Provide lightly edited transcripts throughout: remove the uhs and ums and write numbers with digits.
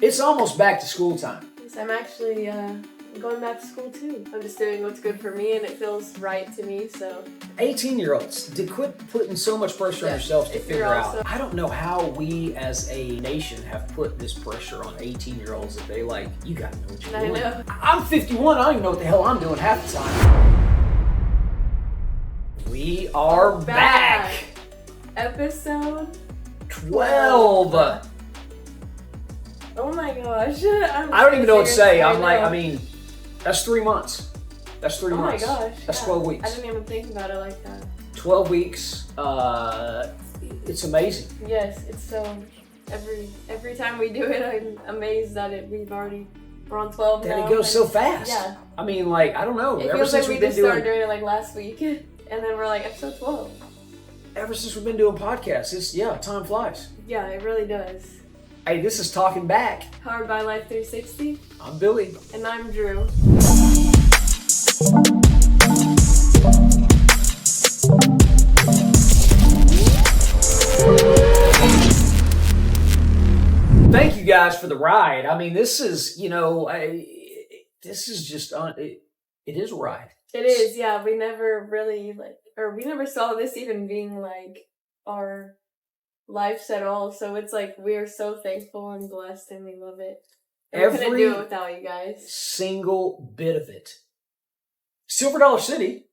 It's almost back to school time. Yes, I'm actually going back to school too. I'm just doing what's good for me and it feels right to me, so. 18-year-olds, to quit putting so much pressure on yourselves to figure out. I don't know how we as a nation have put this pressure on 18-year-olds that they like, you gotta know what you're doing. I know. I'm 51, I don't even know what the hell I'm doing half the time. We are back. Episode 12. Oh my gosh. I don't even know what to say. That's 3 months. That's 3 months. Oh my gosh. That's 12 weeks. I didn't even think about it like that. 12 weeks. It's amazing. Yes, it's so. Every time we do it, I'm amazed that we're on 12 now. And it goes so fast. Yeah. I mean, like, I don't know. It feels like we just started doing it like last week, and then we're like episode 12. Ever since we've been doing podcasts, time flies. Yeah, it really does. Hey, this is Talking Back. Powered by Life 360. I'm Billy. And I'm Drew. Thank you guys for the ride. I mean, this is, this is just, it is a ride. It is, yeah. We never really, we never saw this even being, our lives at all. So it's we're so thankful and blessed and we love it. And we couldn't do it without you guys. Single bit of it. Silver Dollar City,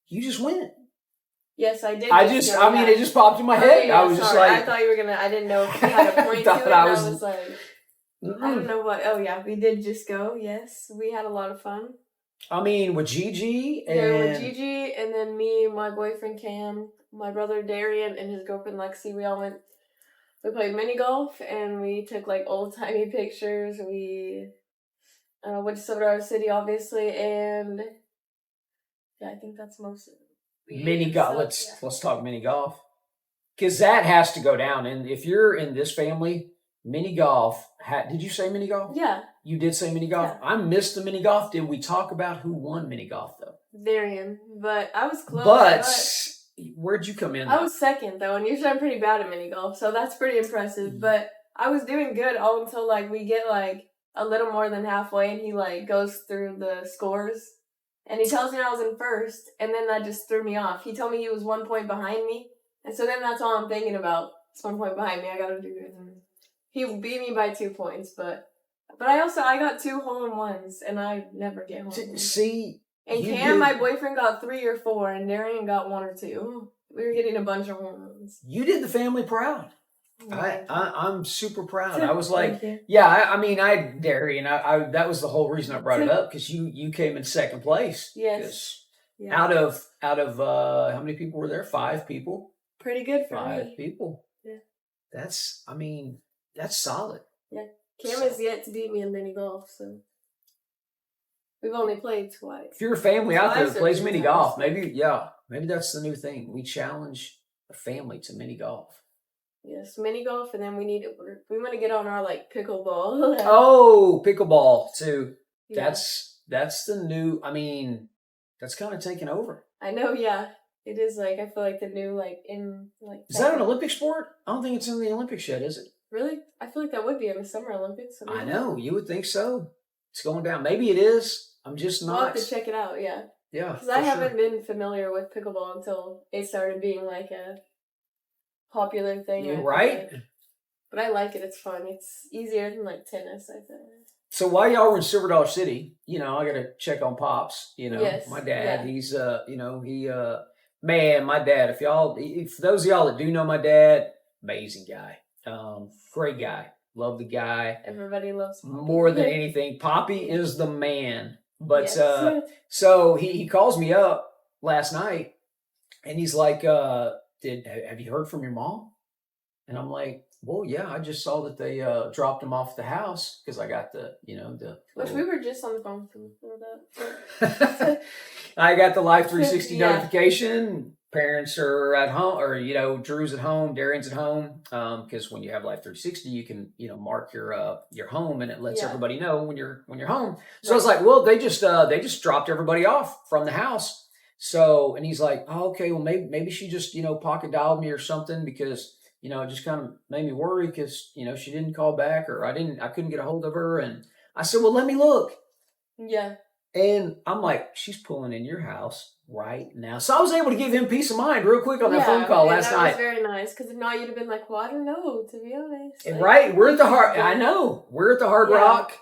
you just went. Yes, I did. It just popped in my head. Yeah, I was just like, I thought you were gonna. I didn't know if you had a point to it. I was like, I don't know what. Oh yeah, we did just go. Yes, we had a lot of fun. I mean, with Gigi and with Gigi, and then me, my boyfriend Cam, my brother Darian, and his girlfriend Lexi. We all went. We played mini golf, and we took old timey pictures. We went to Silver Dollar City, obviously, and yeah, I think that's most of it. Mini golf. Let's talk mini golf, because that has to go down. And if you're in this family, mini golf. Did you say mini golf? Yeah. You did say mini golf. Yeah. I missed the mini golf. Did we talk about who won mini golf though? Darian, but I was close. But where'd you come in? I was second though, and usually I'm pretty bad at mini golf, so that's pretty impressive. Mm-hmm. But I was doing good all until we get a little more than halfway, and he goes through the scores. And he tells me I was in first, and then that just threw me off. He told me he was 1 point behind me, and so then that's all I'm thinking about. It's 1 point behind me. I gotta do it. He beat me by 2 points, but I got 2 hole-in-ones, and I never get hole-in-ones. See, and Cam, my boyfriend, got 3 or 4, and Darian got 1 or 2. We were getting a bunch of hole-in-ones. You did the family proud. I'm super proud. I was like, Darian. That was the whole reason I brought it up, because you came in second place. Yes. Yeah. Out of how many people were there? 5 people. Pretty good for 5 people. Yeah. That's solid. Yeah. Cam has yet to beat me in mini golf, so we've only played twice. If you're a family out there that plays mini golf, maybe that's the new thing. We challenge a family to mini golf. Yes, mini golf, and then we want to get on our pickleball. Oh, pickleball too. Yeah. That's the new. I mean, that's kind of taken over. I know. Yeah, it is. I feel the new Is that an Olympic sport? I don't think it's in the Olympics yet, is it? Really? I feel that would be in the Summer Olympics. I know. You would think so. It's going down. Maybe it is. I'm just not. I'll have to check it out. Yeah. Yeah. Because I haven't been familiar with pickleball until it started being a popular thing. You're right. But I like it. It's fun. It's easier than tennis, I think. So while y'all were in Silver Dollar City, I got to check on Pops. Yes, my dad, he's, man, my dad, for those of y'all that do know my dad, amazing guy. Great guy. Love the guy. Everybody loves Poppy. More than anything. Poppy is the man. But, so he calls me up last night and he's like, have you heard from your mom? And I'm like, well, yeah, I just saw that they dropped him off at the house because I got Which we were just on the phone for that. I got the Life 360 notification. Parents are at home, or Drew's at home, Darian's at home. Because when you have Life 360, you can mark your home, and it lets everybody know when you're home. So I was like, well, they just dropped everybody off from the house. So, and he's like, oh, okay, well maybe she just pocket dialed me or something, because it just kind of made me worry because, she didn't call back or I couldn't get a hold of her. And I said, well, let me look. Yeah. And I'm like, she's pulling in your house right now. So I was able to give him peace of mind real quick on that phone call last night. That was very nice because if not, you'd have been like, well, I don't know, to be honest. Like, right. We're at the I know. We're at the Hard Rock.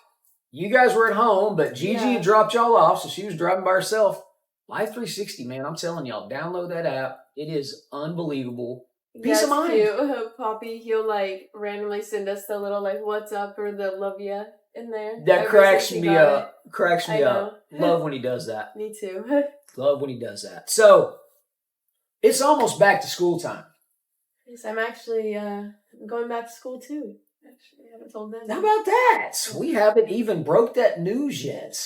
You guys were at home, but Gigi had dropped y'all off, so she was driving by herself. Life 360, man, I'm telling y'all, download that app. It is unbelievable. Peace of mind. Cute. Poppy, he'll like randomly send us the little like what's up or the love ya in there. That cracks me up. Cracks me up. Love when he does that. Me too. Love when he does that. So it's almost back to school time. Yes, I'm actually going back to school too. Actually, I haven't told them. How about that? We haven't even broke that news yet.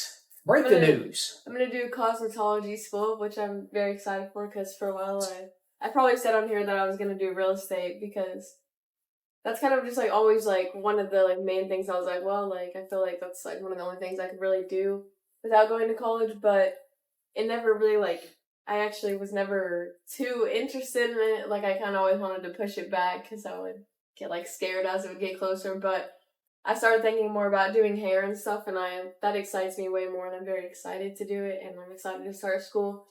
Break the news. I'm going to do cosmetology school, which I'm very excited for because for a while I probably said on here that I was going to do real estate because that's kind of just like always like one of the like main things I was like, well, like I feel like that's like one of the only things I could really do without going to college, but it never really like, I actually was never too interested in it. Like I kind of always wanted to push it back because I would get like scared as it would get closer, but I started thinking more about doing hair and stuff, and that excites me way more, and I'm very excited to do it, and I'm excited to start school.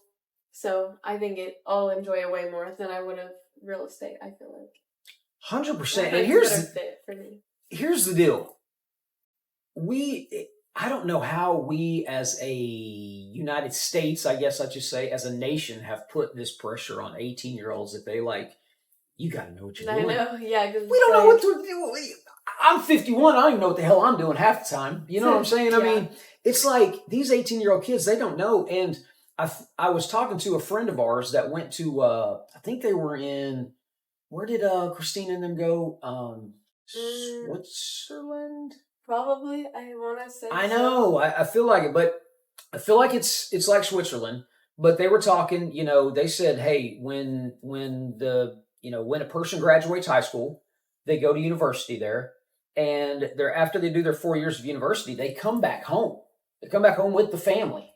So I think I'll enjoy it way more than I would have real estate, I feel like. 100%. And here's the deal. I don't know how we as a United States, I guess I should say, as a nation have put this pressure on 18-year-olds that they like, you got to know what you're doing. I know, yeah. We don't know what to do. I'm 51. I don't even know what the hell I'm doing half the time. You know what I'm saying? I mean, it's like these 18-year-old kids, they don't know. And I was talking to a friend of ours that went to, I think they were in, where did Christina and them go? Switzerland? Probably. I want to say I know. I feel like it, but I feel like it's like Switzerland. But they were talking, they said, hey, when a person graduates high school, they go to university there. And after they do their 4 years of university, they come back home. They come back home with the family.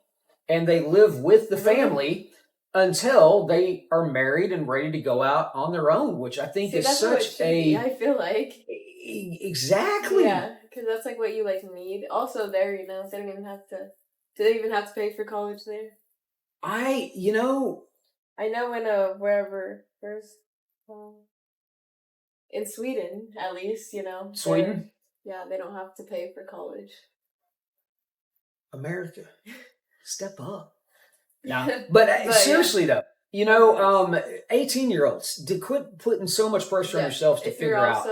And they live with the family until they are married and ready to go out on their own, which I think is such I feel like. Exactly. Yeah, because that's like what you like need. Also there, they don't even have to, do they even have to pay for college there? I know in in Sweden, at least, Sweden? Yeah, they don't have to pay for college. America, step up. Yeah, but seriously though, 18-year-olds, to quit putting so much pressure on yourselves to figure out.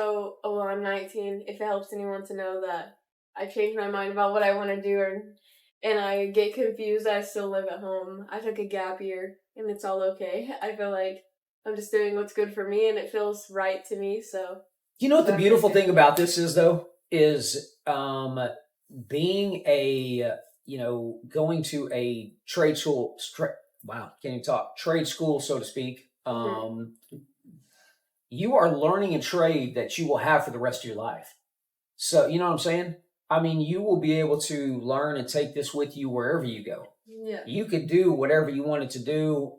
I'm 19. If it helps anyone to know that I changed my mind about what I want to do, and I get confused, I still live at home. I took a gap year, and it's all okay. I feel like I'm just doing what's good for me, and it feels right to me. So you know what the beautiful thing about this is, though, is being going to a trade school. Wow, can't even talk. Trade school, so to speak. You are learning a trade that you will have for the rest of your life. So, you know what I'm saying? I mean, you will be able to learn and take this with you wherever you go. Yeah. You could do whatever you wanted to do.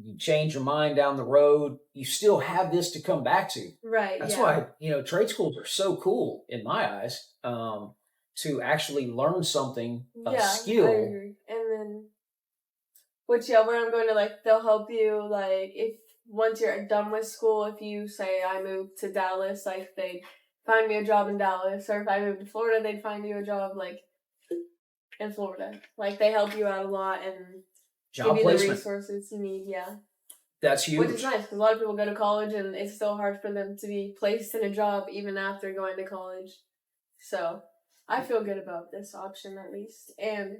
You change your mind down the road. You still have this to come back to. Right. That's why, trade schools are so cool in my eyes, to actually learn something, a skill. I agree. And then, where I'm going to, they'll help you, if once you're done with school, if you say I moved to Dallas, they find me a job in Dallas, or if I moved to Florida, they'd find you a job, in Florida. They help you out a lot and job give you placement. The resources you need, yeah. That's huge. Which is nice, because a lot of people go to college, and it's still hard for them to be placed in a job even after going to college. So, I feel good about this option, at least. And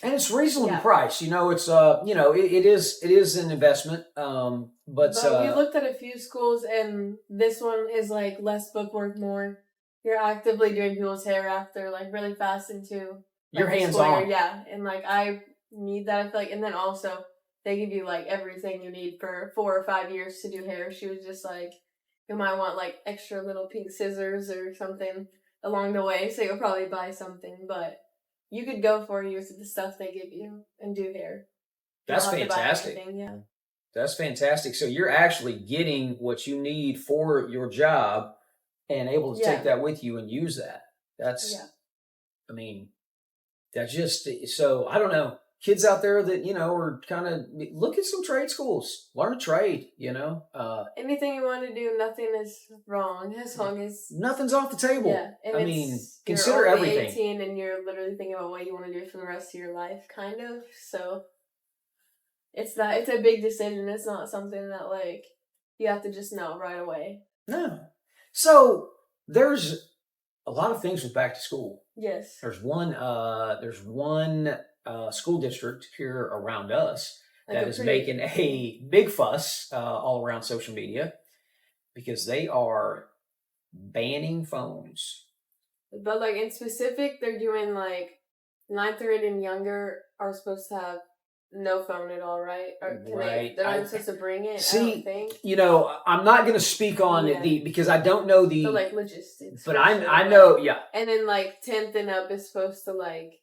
it's reasonably priced. It's it is an investment. But we looked at a few schools, and this one is less bookwork, more. You're actively doing people's hair after really fast into your hands on. Yeah, and I need that. I feel like, and then also they give you everything you need for 4 or 5 years to do hair. She was just you might want extra little pink scissors or something along the way, so you'll probably buy something, but you could go 4 years of the stuff they give you and do hair. That's fantastic. Yeah. That's fantastic. So you're actually getting what you need for your job and able to take that with you and use that. That's, I mean, that's just, so I don't know. Kids out there that, are kind of, look at some trade schools, learn a trade, Anything you want to do, nothing is wrong as long as nothing's off the table. Yeah, and I mean, consider you're only everything. 18 and you're literally thinking about what you want to do for the rest of your life, kind of. So it's a big decision. It's not something that like you have to just know right away. No. So there's a lot of things with back to school. Yes. There's one school district here around us that is making a big fuss all around social media because they are banning phones. But like in specific, they're doing like 9th grade and younger are supposed to have no phone at all, right? Or right. They're not supposed to bring it. See, I don't think. I'm not going to speak on because I don't know the like logistics. But I know, And then like 10th and up is supposed to like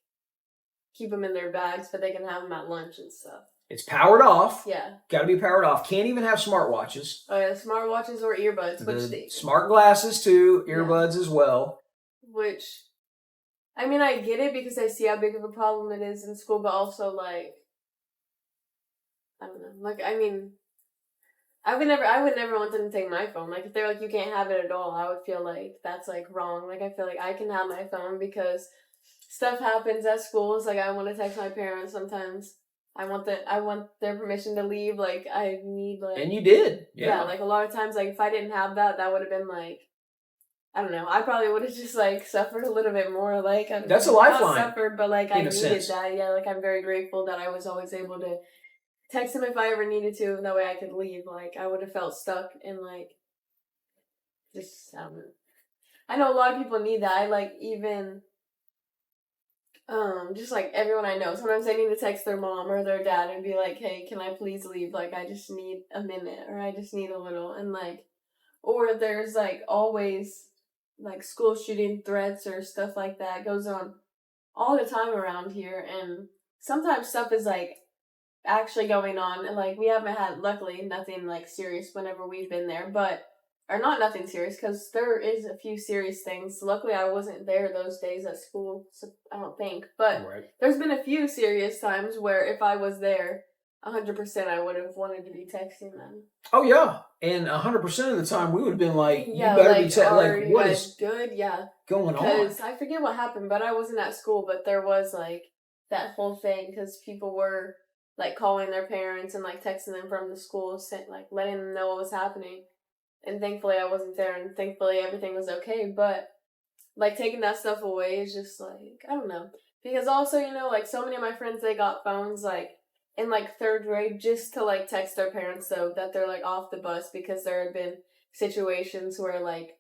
keep them in their bags, but they can have them at lunch and stuff. It's powered off. Yeah. Got to be powered off. Can't even have smartwatches. Oh yeah, smartwatches or earbuds. Smart glasses too, earbuds as well. Which, I mean, I get it because I see how big of a problem it is in school, but also like, I don't know. Like, I mean, I would never want them to take my phone. Like, if they're like, you can't have it at all, I would feel like that's like wrong. Like, I feel like I can have my phone because stuff happens at schools. Like, I want to text my parents sometimes. I want their permission to leave. Like, I need like. And you did, yeah. Like a lot of times, like if I didn't have that, that would have been like, I don't know. I probably would have just like suffered a little bit more. Like that's a lifeline. Not suffered, but like I needed that. Yeah, like I'm very grateful that I was always able to text him if I ever needed to, and that way I could leave. Like I would have felt stuck and like just I don't know. I know a lot of people need that. I like even just like everyone I know. Sometimes they need to text their mom or their dad and be like, "Hey, can I please leave? Like I just need a minute or I just need a little." And like, or there's like always like school shooting threats or stuff like that goes on all the time around here, and sometimes stuff is like actually going on, and like we haven't had luckily nothing like serious whenever we've been there, but or not nothing serious because there is a few serious things. Luckily I wasn't there those days at school, so I don't think, but there's been a few serious times where if I was there 100% I would have wanted to be texting them. Oh yeah, and 100% of the time we would have been like, "You better be like, what is good? going on?" Because I forget what happened, but I wasn't at school. But there was like that whole thing because people were like calling their parents and like texting them from the school, like letting them know what was happening. And thankfully I wasn't there, and thankfully everything was okay. But like taking that stuff away is just like I don't know, because also like so many of my friends, they got phones like in like 3rd grade just to like text their parents so that they're like off the bus, because there had been situations where like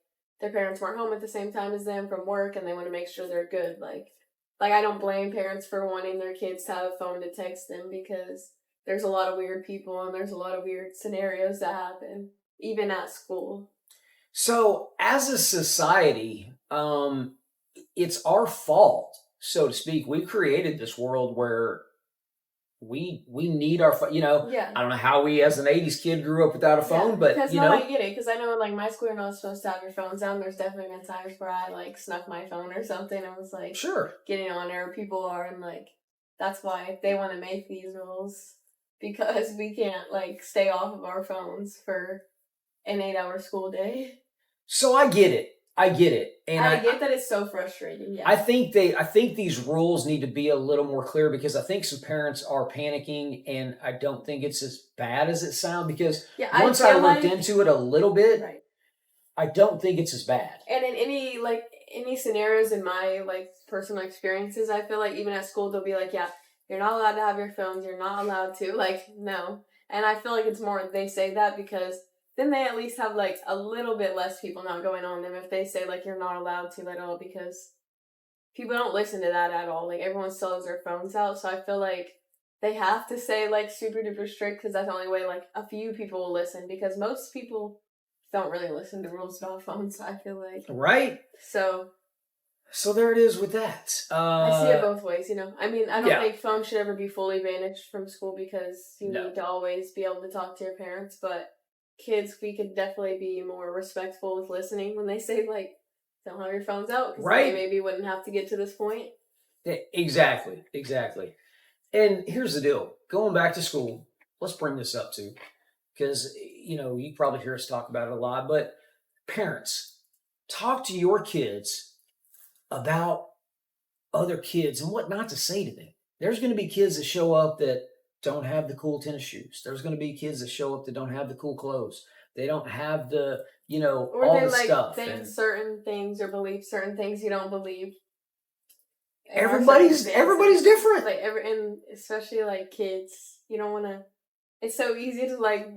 their parents weren't home at the same time as them from work and they want to make sure they're good. Like I don't blame parents for wanting their kids to have a phone to text them, because there's a lot of weird people and there's a lot of weird scenarios that happen even at school. So as a society, it's our fault, so to speak. We created this world where we need our phone. I don't know how we as an 80s kid grew up without a phone, but because I get it, because I know in like my school you're not supposed to have your phones down. There's definitely been times where I like snuck my phone or something and was like getting on there. People are, and like that's why they want to make these rules, because we can't like stay off of our phones for an 8-hour school day. So I get it. And I get that it's so frustrating. Yeah. I think these rules need to be a little more clear, because I think some parents are panicking, and I don't think it's as bad as it sounds, because once I looked into it a little bit, I don't think it's as bad. And in any scenarios in my like personal experiences, I feel like even at school they'll be like, yeah, you're not allowed to have your phones, you're not allowed to, like, no. And I feel like it's more they say that because then they at least have like a little bit less people not going on them if they say like you're not allowed to at all, because people don't listen to that at all. Like everyone still has their phones out, so I feel like they have to say like super duper strict, because that's the only way like a few people will listen, because most people don't really listen to rules about phones, I feel like. Right. So So there it is with that. I see it both ways, you know. I mean, I don't Yeah. think phones should ever be fully banished from school because you No. need to always be able to talk to your parents. But kids, we could definitely be more respectful with listening when they say, like, don't have your phones out because Right. they maybe wouldn't have to get to this point. Exactly. And here's the deal. Going back to school, let's bring this up too. Because, you know, you probably hear us talk about it a lot, but parents, talk to your kids about other kids and what not to say to them. There's going to be kids that show up that don't have the cool tennis shoes. There's going to be kids that show up that don't have the cool clothes. They don't have the, you know, or all they the like stuff. think certain things or believe certain things you don't believe. Everybody's different. Like and especially like kids, you don't want to. It's so easy to like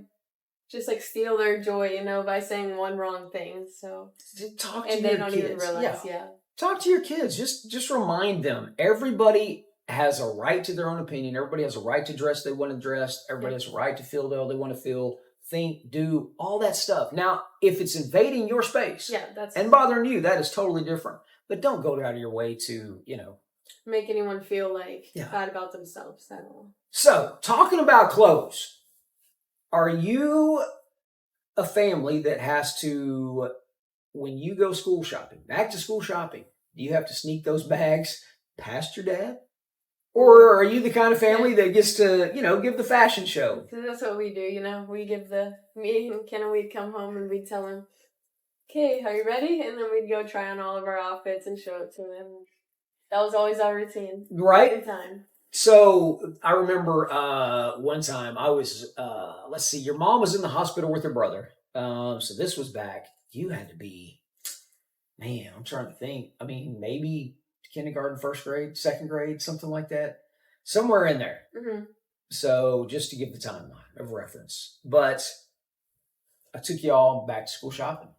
just like steal their joy, you know, by saying one wrong thing. So talk to and your they don't kids. even realize. Yeah. Talk to your kids. Just remind them. Everybody has a right to their own opinion. Everybody has a right to dress they want to dress. Everybody has a right to feel the way they want to feel. Think, do all that stuff. Now, if it's invading your space, and bothering you, that is totally different. But don't go out of your way to, you know, make anyone feel like bad about themselves at all. So, talking about clothes, are you a family that has to, when you go school shopping, back to school shopping, do you have to sneak those bags past your dad? Or are you the kind of family that gets to, you know, give the fashion show? That's what we do, you know. We give me and Kenna, we'd come home and we'd tell him, okay, are you ready? And then we'd go try on all of our outfits and show it to him. That was always our routine. Right? Every time. So I remember one time I was, let's see, your mom was in the hospital with her brother. So this was back, you had to be, man, I'm trying to think. I mean, maybe kindergarten, first grade, second grade, something like that. Somewhere in there. Mm-hmm. So just to give the timeline of reference. But I took y'all back to school shopping.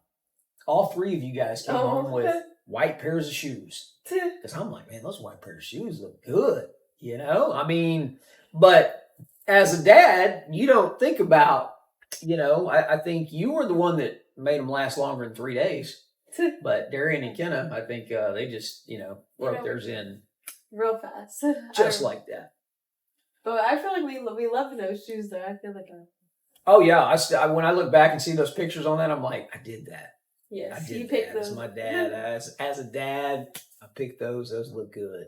All three of you guys came home with white pairs of shoes. Because I'm like, man, those white pairs of shoes look good. You know? I mean, but as a dad, you don't think about, you know, I think you were the one that made them last longer than 3 days. But Darian and Kenna, I think they just, you know, wrote theirs in real fast. Just like that. But I feel like we love those shoes, though. I feel like oh, yeah. When I look back and see those pictures on that, I'm like, I did that. Yes, I did that. As my dad. As a dad, I picked those. Those look good.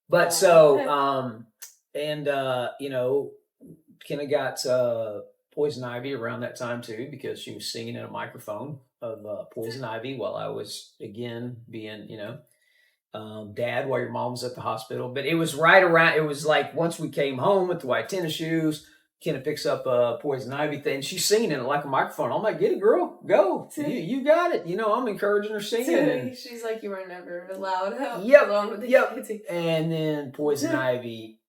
But you know, Kenna got Poison Ivy around that time too, because she was singing in a microphone of Poison Ivy while I was, again, being, you know, dad while your mom was at the hospital. But it was right around, it was like once we came home with the white tennis shoes, Kenna picks up a Poison Ivy thing. She's singing in it like a microphone. I'm like, get it, girl. Go. You got it. You know, I'm encouraging her singing. And she's like, you were never allowed. Yep. And then Poison Ivy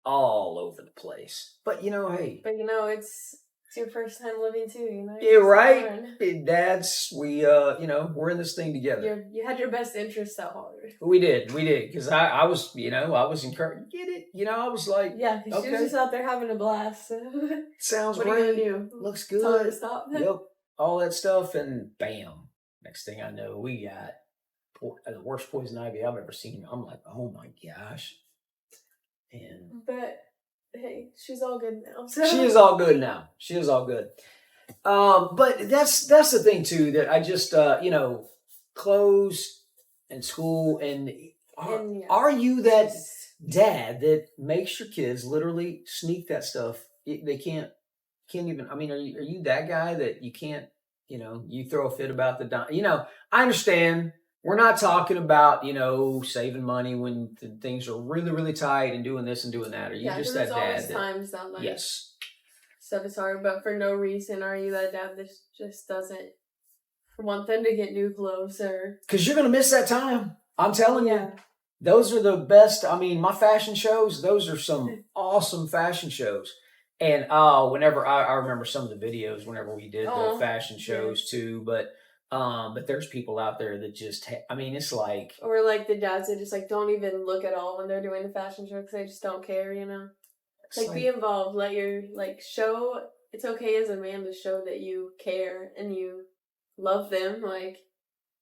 all over the place. But, you know, hey. But, you know, it's your first time living too, you know? Yeah, right. Dads, we, you know, we're in this thing together. You had your best interests at heart. We did. Because I was, you know, I was encouraged. Get it? You know, I was like, yeah, because she was just out there having a blast. So. Sounds what great. Are you gonna do? Looks good. Tell her to stop. Yep. All that stuff, and bam. Next thing I know, we got the worst Poison Ivy I've ever seen. I'm like, oh my gosh. But hey, she's all good now. So. She is all good now. She is all good. But that's the thing too, that I just you know, clothes and school, and are you that dad that makes your kids literally sneak that stuff? They can't even. I mean, are you that guy that you can't? You know, you throw a fit about you know, I understand. We're not talking about, you know, saving money when things are really, really tight and doing this and doing that. Are you just that dad? There's times that like yes, stuff is hard, but for no reason are you that dad that just doesn't want them to get new clothes or? Because you're gonna miss that time. I'm telling you, those are the best. I mean, my fashion shows; those are some awesome fashion shows. And whenever I remember some of the videos, whenever we did the fashion shows too, but there's people out there that just, I mean, it's like... Or like the dads that just like don't even look at all when they're doing the fashion show because they just don't care, you know? Like be involved, let your, like show, it's okay as a man to show that you care and you love them, like...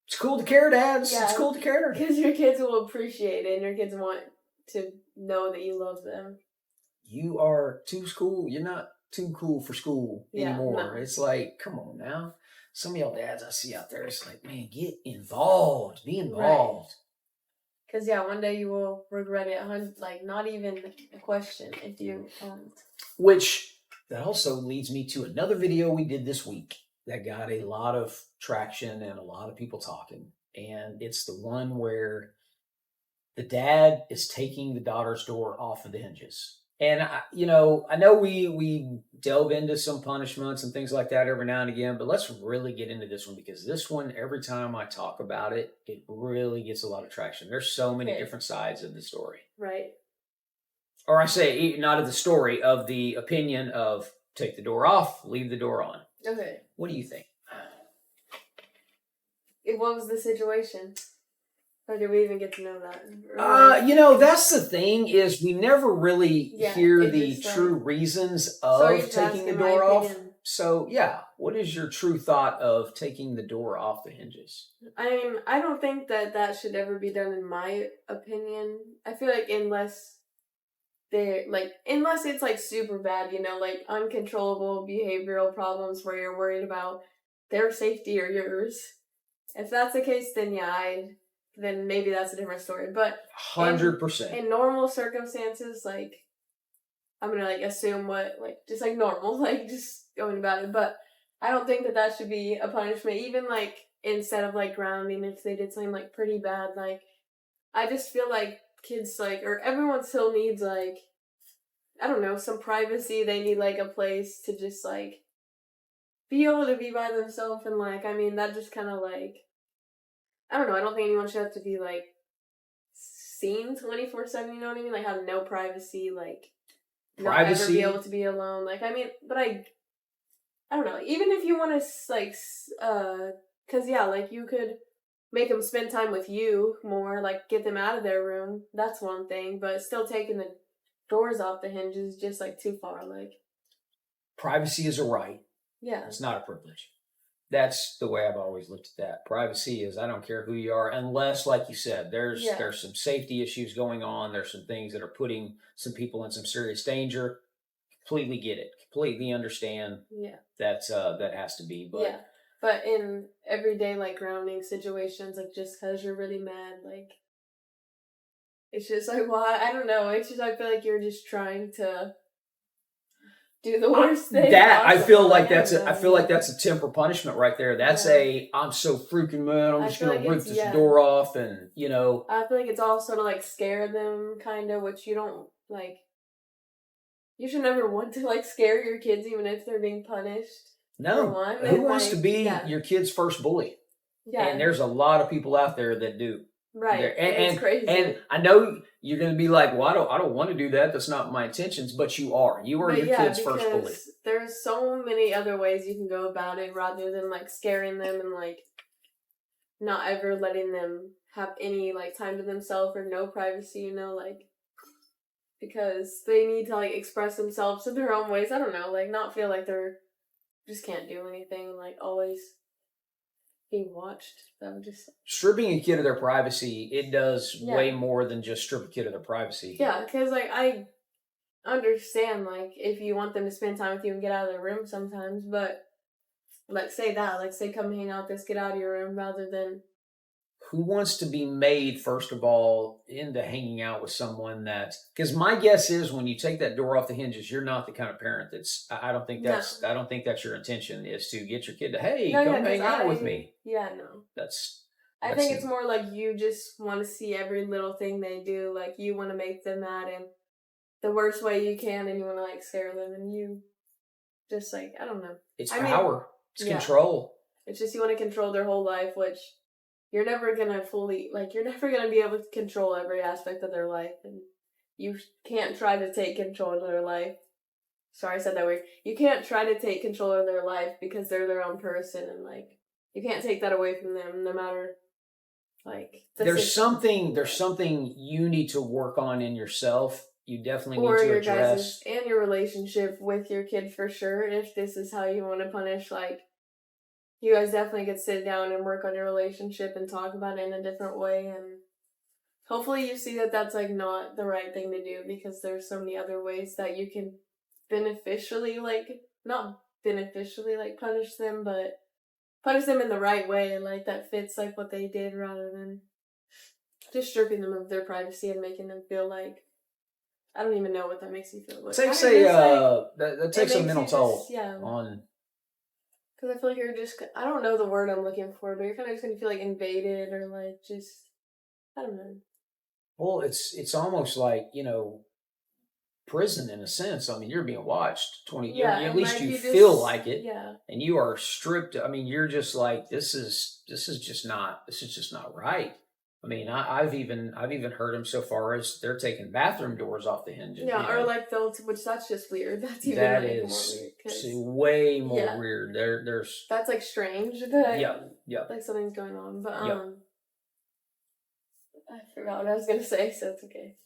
It's cool to care, dads. Yeah. It's cool to care. Because your kids will appreciate it and your kids want to know that you love them. You are too cool. You're not too cool for school anymore. No. It's like, come on now. Some of y'all dads I see out there, it's like, man, get involved. Be involved. Because, one day you will regret it. Like, not even a question if you don't. Which, that also leads me to another video we did this week that got a lot of traction and a lot of people talking. And it's the one where the dad is taking the daughter's door off of the hinges. And, I know we delve into some punishments and things like that every now and again, but let's really get into this one because this one, every time I talk about it, it really gets a lot of traction. There's so many different sides of the story. Right. Or I say, not of the story, of the opinion of take the door off, leave the door on. Okay. What do you think? What was the situation? Or did we even get to know that? That's the thing is we never really hear the true reasons of taking the door off. So, what is your true thought of taking the door off the hinges? I mean, I don't think that should ever be done in my opinion. I feel like unless it's like super bad, like uncontrollable behavioral problems where you're worried about their safety or yours. If that's the case, then maybe that's a different story. But 100%. In normal circumstances, like I'm gonna assume just normal, just going about it. But I don't think that should be a punishment. Even instead of grounding, if they did something pretty bad, I just feel like kids or everyone still needs I don't know, some privacy. They need a place to just be able to be by themselves and that just kind of I don't know, I don't think anyone should have to be seen 24/7, you know what I mean? Have no privacy, not ever be able to be alone. But I don't know, even if you want to cause you could make them spend time with you more, get them out of their room. That's one thing, but still taking the doors off the hinges just too far. Privacy is a right. Yeah. It's not a privilege. That's the way I've always looked at that. Privacy is I don't care who you are, unless, like you said, there's some safety issues going on. There's some things that are putting some people in some serious danger. Completely get it. Completely understand. Yeah. That has to be. But But in everyday grounding situations, just because you're really mad, it's just I don't know. It's just I feel like you're just trying to do the worst thing. I feel like that's a temper punishment right there. That's I'm so freaking mad. I'm just gonna rip this door off, and I feel like it's also to scare them, kind of, which you don't You should never want to scare your kids, even if they're being punished. No, who wants to be your kid's first bully? Yeah, and there's a lot of people out there that do. Right, and it's crazy. And I know you're going to be like, well, I don't want to do that. That's not my intentions. But you are. You are your kid's first bully. There's so many other ways you can go about it rather than scaring them and not ever letting them have any time to themselves or no privacy. Because they need to express themselves in their own ways. I don't know, not feel like they're just can't do anything. Always being watched. That would just stripping a kid of their privacy. It does way more than just strip a kid of their privacy. Yeah, because I understand if you want them to spend time with you and get out of their room sometimes, but say come hang out with us, get out of your room rather than. Who wants to be made, first of all, into hanging out with someone because my guess is when you take that door off the hinges, you're not the kind of parent I don't think that's your intention is to get your kid to, come hang out with me. Yeah, no. I think it's more you just want to see every little thing they do. You want to make them mad in the worst way you can and you want to scare them and you just I don't know. It's power. It's control. It's just you want to control their whole life, which you're never going to fully, you're never going to be able to control every aspect of their life. And you can't try to take control of their life. Sorry, I said that weird. You can't try to take control of their life because they're their own person. And, you can't take that away from them no matter, there's something you need to work on in yourself. You definitely need to address. And your relationship with your kid for sure. If this is how you want to punish, you guys definitely could sit down and work on your relationship and talk about it in a different way, and hopefully you see that that's like not the right thing to do, because there's so many other ways that you can beneficially, like, not beneficially like punish them, but punish them in the right way, like that fits like what they did, rather than just stripping them of their privacy and making them feel like, I don't even know what that makes you feel. But Takes that takes a mental toll on. Because I feel like you're just, I don't know the word I'm looking for, but you're kind of just going to feel like invaded, or like just, I don't know. Well, it's almost like, prison in a sense. I mean, you're being watched 20 years. At least like you feel like it. Yeah. And you are stripped. I mean, you're just like, this is just not right. I mean, I've even heard them so far as they're taking bathroom doors off the hinges. Yeah, or like which that's just weird. That's even that like is more weird, way more weird. There's that's like strange that yeah, like something's going on. But I forgot what I was gonna say, so it's okay.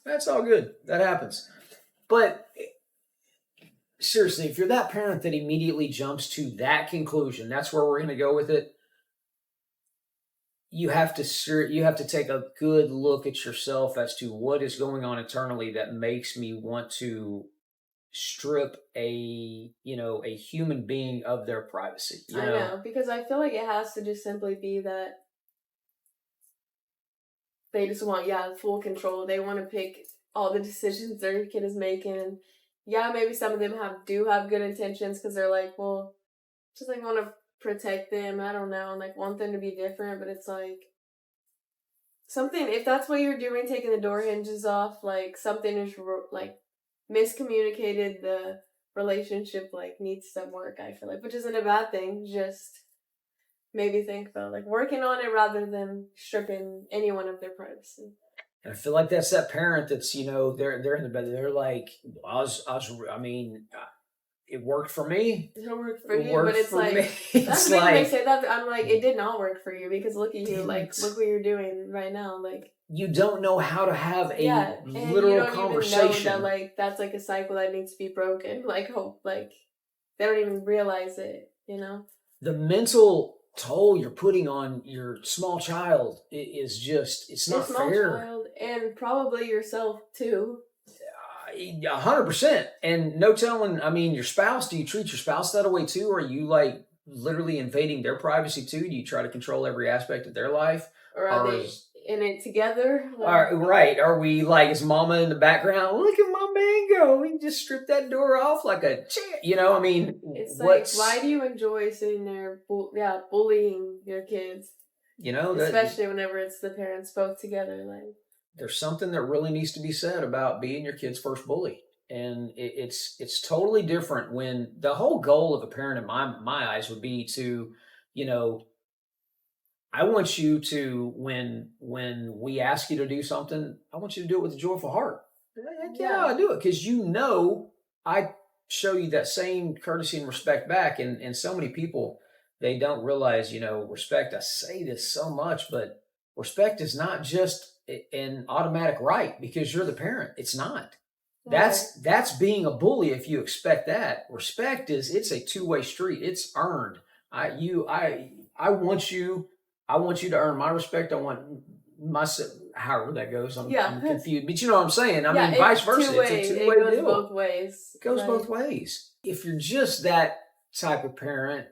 That's all good. That happens. But seriously, if you're that parent that immediately jumps to that conclusion, that's where we're going to go with it. You have to take a good look at yourself as to what is going on internally that makes me want to strip a human being of their privacy. I know, because I feel like it has to just simply be that they just want full control. They want to pick all the decisions their kid is making. And maybe some of them do have good intentions, because they're like, well, just like want to protect them, I don't know, and like want them to be different. But it's like something, if that's what you're doing, taking the door hinges off, like something is like miscommunicated. The relationship like needs some work, I feel like, which isn't a bad thing. Just maybe think about like working on it rather than stripping anyone of their privacy. And I feel like that's that parent that's, they're in the bed. They're like, it worked for me. It worked for you, but it's like, that's the thing when they say that, I'm like, it did not work for you, because look at you, like, look what you're doing right now, like. You don't know how to have a literal conversation. Even know that, like, that's like a cycle that needs to be broken. Like, they don't even realize it, The mental toll you're putting on your small child is just, it's not fair. Small child, and probably yourself too. 100%. And no telling, your spouse, do you treat your spouse that way too? Are you like literally invading their privacy too? Do you try to control every aspect of their life? Or are they in it together? Right. Are we like, is mama in the background? Look at my mango. We can just strip that door off like a champ. It's like, why do you enjoy sitting there, bullying your kids? Especially whenever it's the parents both together, like. There's something that really needs to be said about being your kid's first bully. And it's totally different when the whole goal of a parent in my eyes would be to, I want you to, when we ask you to do something, I want you to do it with a joyful heart. I do it. Because I show you that same courtesy and respect back. And so many people, they don't realize, respect. I say this so much, but respect is not just an automatic right because you're the parent. It's not. That's being a bully if you expect that. Respect it's a two-way street. It's earned. I want you to earn my respect. I want however that goes. I'm confused. But you know what I'm saying? Vice versa. It's a two-way deal. It goes both ways. It goes both ways. If you're just that type of parent,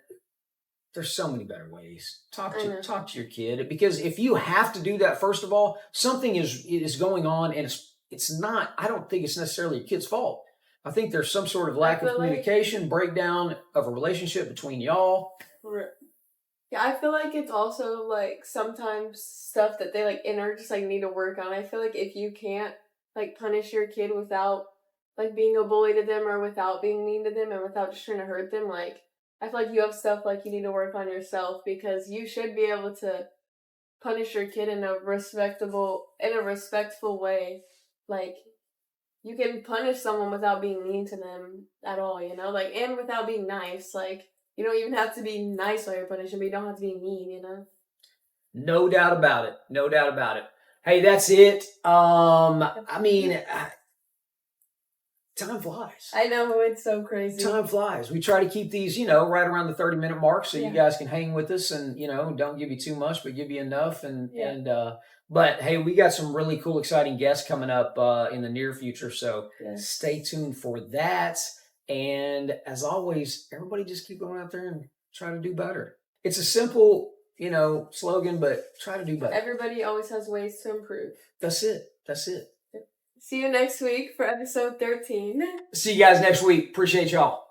there's so many better ways. Talk to your kid, because if you have to do that, first of all, something is going on, and it's not. I don't think it's necessarily your kid's fault. I think there's some sort of lack of communication, breakdown of a relationship between y'all. Yeah, I feel like it's also like sometimes stuff that they like just like need to work on. I feel like if you can't like punish your kid without like being a bully to them, or without being mean to them, and without just trying to hurt them, like. I feel like you have stuff like you need to work on yourself, because you should be able to punish your kid in a respectful way. Like, you can punish someone without being mean to them at all, like, and without being nice. Like, you don't even have to be nice while you're punishing, but you don't have to be mean, No doubt about it. Hey, that's it. time flies. I know, it's so crazy. Time flies. We try to keep these, right around the 30-minute mark so you guys can hang with us and, don't give you too much, but give you enough. But hey, we got some really cool, exciting guests coming up in the near future. So stay tuned for that. And as always, everybody just keep going out there and try to do better. It's a simple, slogan, but try to do better. Everybody always has ways to improve. That's it. See you next week for episode 13. See you guys next week. Appreciate y'all.